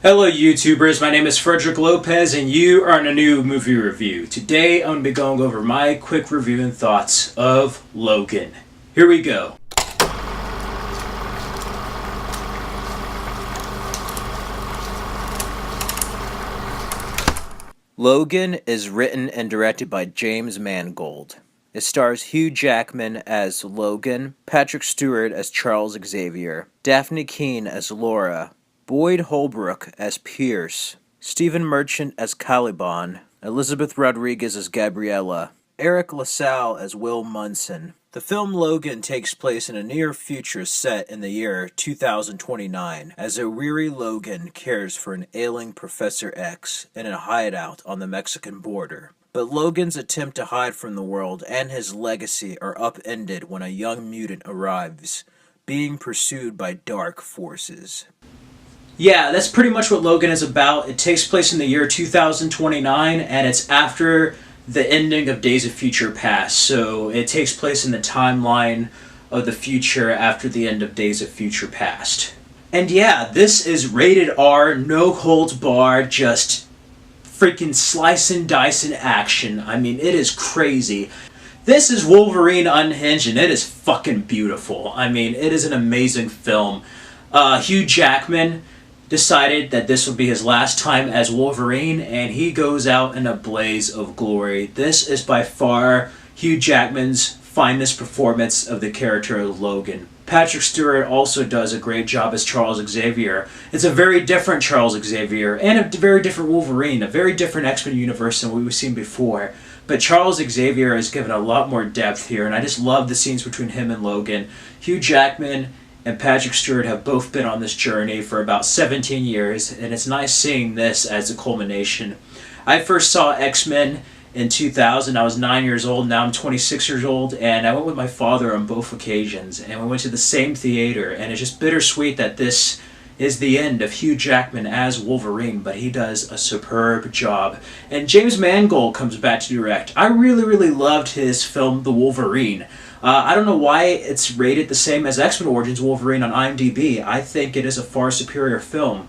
Hello YouTubers, my name is Frederick Lopez and you are on a new movie review. Today I'm going to be going over my quick review and thoughts of Logan. Here we go. Logan is written and directed by James Mangold. It stars Hugh Jackman as Logan, Patrick Stewart as Charles Xavier, Daphne Keane as Laura, Boyd Holbrook as Pierce, Stephen Merchant as Caliban, Elizabeth Rodriguez as Gabriella, Eric LaSalle as Will Munson. The film Logan takes place in a near future set in the year 2029, as a weary Logan cares for an ailing Professor X in a hideout on the Mexican border. But Logan's attempt to hide from the world and his legacy are upended when a young mutant arrives, being pursued by dark forces. Yeah, that's pretty much what Logan is about. It takes place in the year 2029, and it's after the ending of Days of Future Past. So it takes place in the timeline of the future after the end of Days of Future Past. And yeah, this is rated R, no holds barred, just freaking slice and dice in action. I mean, it is crazy. This is Wolverine Unhinged, and it is fucking beautiful. I mean, it is an amazing film. Hugh Jackman decided that this would be his last time as Wolverine, and he goes out in a blaze of glory. This is by far Hugh Jackman's finest performance of the character of Logan. Patrick Stewart also does a great job as Charles Xavier. It's a very different Charles Xavier, and a very different Wolverine, a very different X-Men universe than we've seen before. But Charles Xavier is given a lot more depth here, and I just love the scenes between him and Logan. Hugh Jackman and Patrick Stewart have both been on this journey for about 17 years, and it's nice seeing this as a culmination. I first saw X-Men in 2000. I was 9 years old, now I'm 26 years old, and I went with my father on both occasions, and we went to the same theater, and it's just bittersweet that this is the end of Hugh Jackman as Wolverine, but he does a superb job. And James Mangold comes back to direct. I really loved his film The Wolverine. I don't know why it's rated the same as X-Men Origins Wolverine on IMDb. I think it is a far superior film.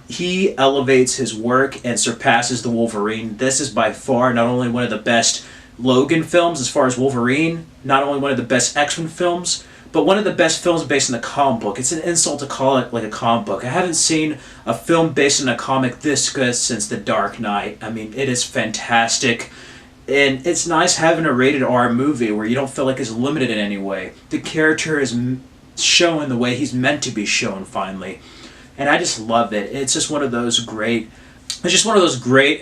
He elevates his work and surpasses The Wolverine. This is by far not only one of the best Logan films as far as Wolverine, not only one of the best X-Men films, but one of the best films based on the comic book. It's an insult to call it like a comic book. I haven't seen a film based on a comic this good since The Dark Knight. I mean, it is fantastic. And it's nice having a rated R movie where you don't feel like it's limited in any way. The character is shown the way he's meant to be shown finally. And I just love it. It's just one of those great,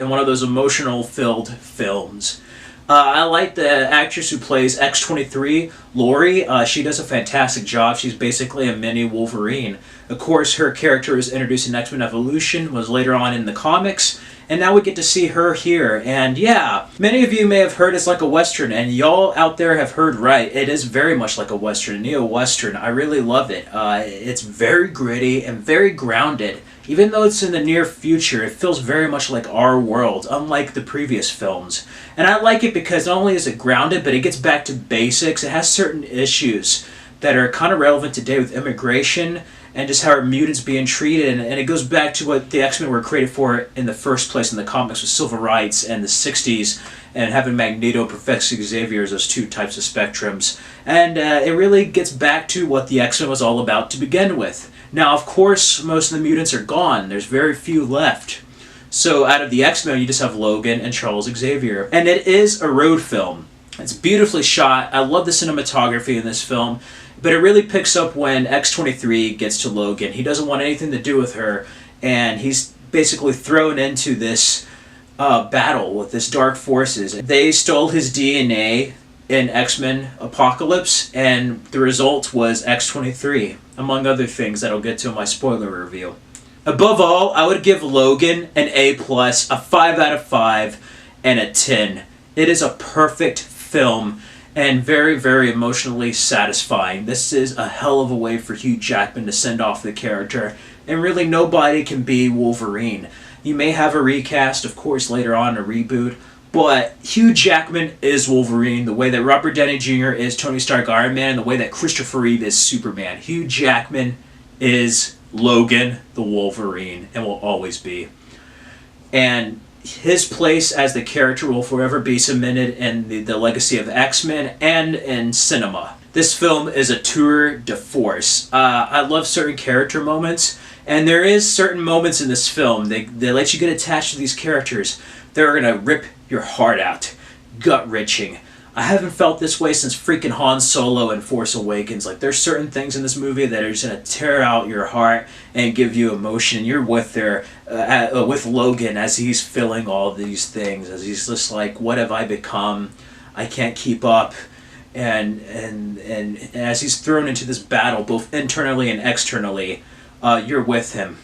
and one of those emotional filled films. I like the actress who plays X-23, Lori. She does a fantastic job. She's basically a mini Wolverine. Of course, her character was introduced in X-Men Evolution, was later on in the comics, and now we get to see her here. And yeah, many of you may have heard it's like a Western, and y'all out there have heard right. It is very much like a Western, a neo-Western. I really love it. It's very gritty and very grounded. Even though it's in the near future, it feels very much like our world, unlike the previous films. And I like it because not only is it grounded, but it gets back to basics. It has certain issues that are kind of relevant today with immigration and just how our mutants being treated. And it goes back to what the X-Men were created for in the first place in the comics with civil rights and the 60s and having Magneto, Professor Xavier as those two types of spectrums. And it really gets back to what the X-Men was all about to begin with. Now, of course, most of the mutants are gone. There's very few left. So out of the X-Men, you just have Logan and Charles Xavier. And it is a road film. It's beautifully shot. I love the cinematography in this film. But it really picks up when X-23 gets to Logan. He doesn't want anything to do with her. And he's basically thrown into this battle with this dark forces. They stole his DNA in X-Men Apocalypse, and the result was X-23, among other things that I'll get to in my spoiler review. Above all, I would give Logan an A+, a 5 out of 5, and a 10. It is a perfect film and very emotionally satisfying. This is a hell of a way for Hugh Jackman to send off the character, and really nobody can be Wolverine. You may have a recast, of course, later on, a reboot, but Hugh Jackman is Wolverine the way that Robert Downey Jr. is Tony Stark Iron Man, and the way that Christopher Reeve is Superman. Hugh Jackman is Logan the Wolverine and will always be. And his place as the character will forever be cemented in the legacy of X-Men and in cinema. This film is a tour de force. I love certain character moments, and there is certain moments in this film, they let you get attached to these characters. They're going to rip your heart out. Gut-wrenching. I haven't felt this way since freaking Han Solo and Force Awakens. Like, there's certain things in this movie that are just going to tear out your heart and give you emotion. You're with Logan as he's feeling all these things, as he's just like, what have I become? I can't keep up. And as he's thrown into this battle, both internally and externally, you're with him.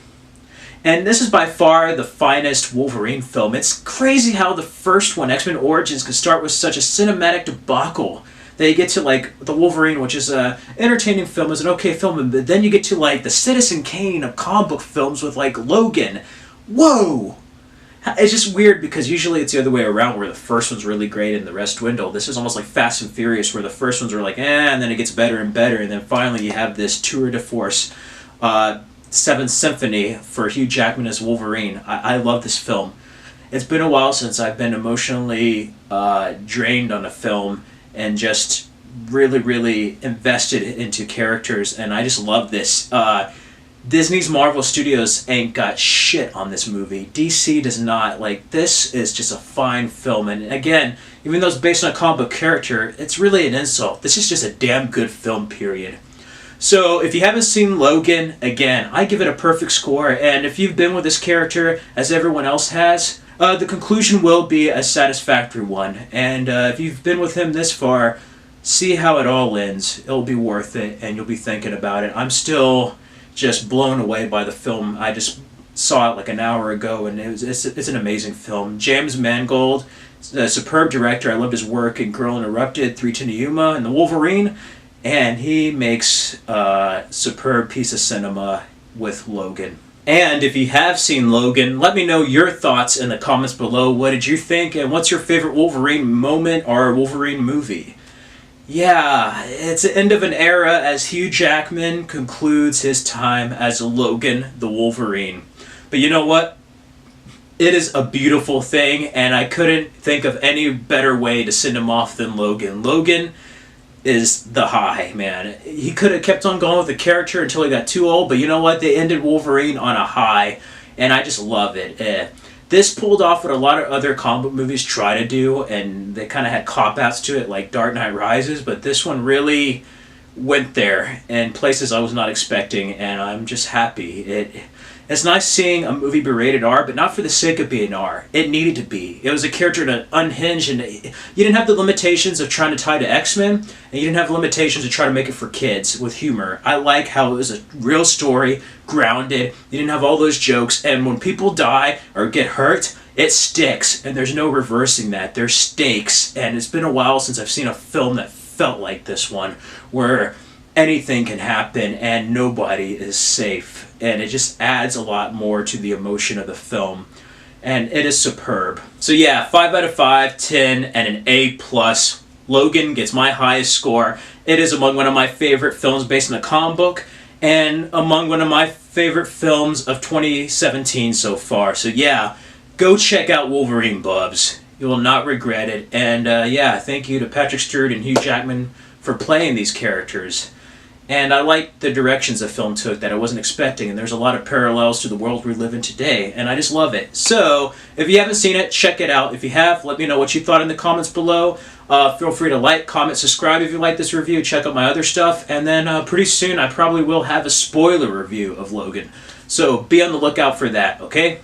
And this is by far the finest Wolverine film. It's crazy how the first one, X-Men Origins, could start with such a cinematic debacle. That you get to, like, the Wolverine, which is a entertaining film, is an okay film, but then you get to, like, the Citizen Kane of comic book films with, like, Logan. Whoa! It's just weird because usually it's the other way around, where the first one's really great and the rest dwindle. This is almost like Fast and Furious, where the first ones are like, and then it gets better and better, and then finally you have this tour de force, Seventh Symphony for Hugh Jackman as Wolverine. I love this film. It's been a while since I've been emotionally drained on a film and just really, really invested into characters, and I just love this. Disney's Marvel Studios ain't got shit on this movie. DC does not. Like, this is just a fine film, and again, even though it's based on a comic book character, it's really an insult. This is just a damn good film, period. So, if you haven't seen Logan, again, I give it a perfect score, and if you've been with this character, as everyone else has, the conclusion will be a satisfactory one. And if you've been with him this far, see how it all ends. It'll be worth it, and you'll be thinking about it. I'm still just blown away by the film. I just saw it like an hour ago, and it's an amazing film. James Mangold, a superb director. I loved his work in Girl Interrupted, 3:10 to Yuma, and The Wolverine. And he makes a superb piece of cinema with Logan. And if you have seen Logan, let me know your thoughts in the comments below. What did you think? And what's your favorite Wolverine moment or Wolverine movie? Yeah, it's the end of an era as Hugh Jackman concludes his time as Logan the Wolverine. But you know what? It is a beautiful thing, and I couldn't think of any better way to send him off than Logan. Logan is the high, man. He could have kept on going with the character until he got too old, but you know what? They ended Wolverine on a high, and I just love it. This pulled off what a lot of other comic book movies try to do, and they kind of had cop-outs to it, like Dark Knight Rises, but this one really went there in places I was not expecting, and I'm just happy. It's nice seeing a movie be rated R, but not for the sake of being R. It needed to be. It was a character to unhinge, and you didn't have the limitations of trying to tie to X-Men, and you didn't have limitations to try to make it for kids with humor. I like how it was a real story, grounded. You didn't have all those jokes, and when people die or get hurt, it sticks, and there's no reversing that. There's stakes, and it's been a while since I've seen a film that felt like this one, where anything can happen and nobody is safe, and it just adds a lot more to the emotion of the film, and it is superb. So yeah, 5 out of 5, 10, and an A+. Logan gets my highest score. It is among one of my favorite films based on a comic book, and among one of my favorite films of 2017 so far. So yeah, go check out Wolverine, bubs. You will not regret it. And yeah, thank you to Patrick Stewart and Hugh Jackman for playing these characters. And I like the directions the film took that I wasn't expecting, and there's a lot of parallels to the world we live in today, and I just love it. So, if you haven't seen it, check it out. If you have, let me know what you thought in the comments below. Feel free to like, comment, subscribe if you like this review. Check out my other stuff, and then pretty soon I probably will have a spoiler review of Logan. So, be on the lookout for that, okay?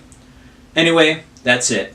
Anyway, that's it.